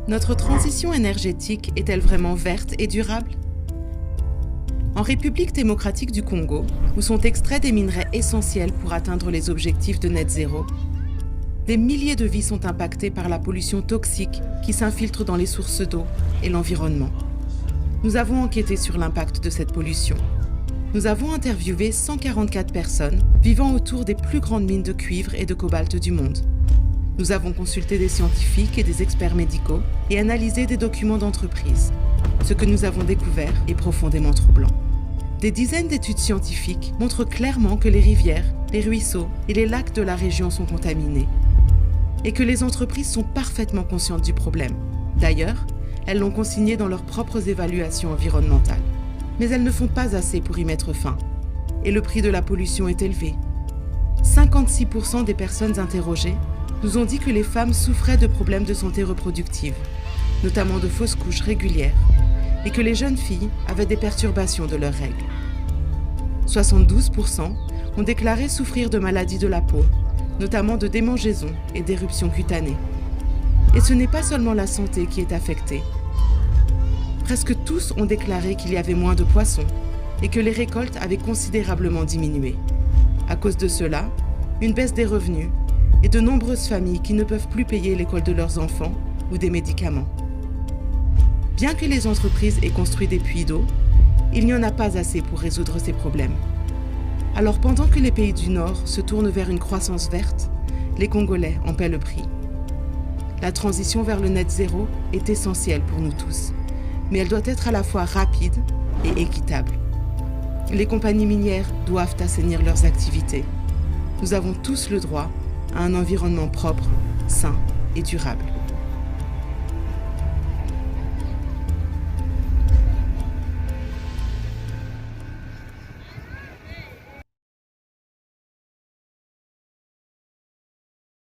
Notre transition énergétique est-elle vraiment verte et durable ? En République démocratique du Congo, où sont extraits des minerais essentiels pour atteindre les objectifs de net zéro, des milliers de vies sont impactées par la pollution toxique qui s'infiltre dans les sources d'eau et l'environnement. Nous avons enquêté sur l'impact de cette pollution. Nous avons interviewé 144 personnes vivant autour des plus grandes mines de cuivre et de cobalt du monde. Nous avons consulté des scientifiques et des experts médicaux et analysé des documents d'entreprise. Ce que nous avons découvert est profondément troublant. Des dizaines d'études scientifiques montrent clairement que les rivières, les ruisseaux et les lacs de la région sont contaminés et que les entreprises sont parfaitement conscientes du problème. D'ailleurs, elles l'ont consigné dans leurs propres évaluations environnementales. Mais elles ne font pas assez pour y mettre fin. Et le prix de la pollution est élevé. 56% des personnes interrogées nous ont dit que les femmes souffraient de problèmes de santé reproductive, notamment de fausses couches régulières, et que les jeunes filles avaient des perturbations de leurs règles. 72% ont déclaré souffrir de maladies de la peau, notamment de démangeaisons et d'éruptions cutanées. Et ce n'est pas seulement la santé qui est affectée. Presque tous ont déclaré qu'il y avait moins de poissons et que les récoltes avaient considérablement diminué. À cause de cela, une baisse des revenus et de nombreuses familles qui ne peuvent plus payer l'école de leurs enfants ou des médicaments. Bien que les entreprises aient construit des puits d'eau, il n'y en a pas assez pour résoudre ces problèmes. Alors pendant que les pays du Nord se tournent vers une croissance verte, les Congolais en paient le prix. La transition vers le net zéro est essentielle pour nous tous, mais elle doit être à la fois rapide et équitable. Les compagnies minières doivent assainir leurs activités. Nous avons tous le droit à un environnement propre, sain et durable.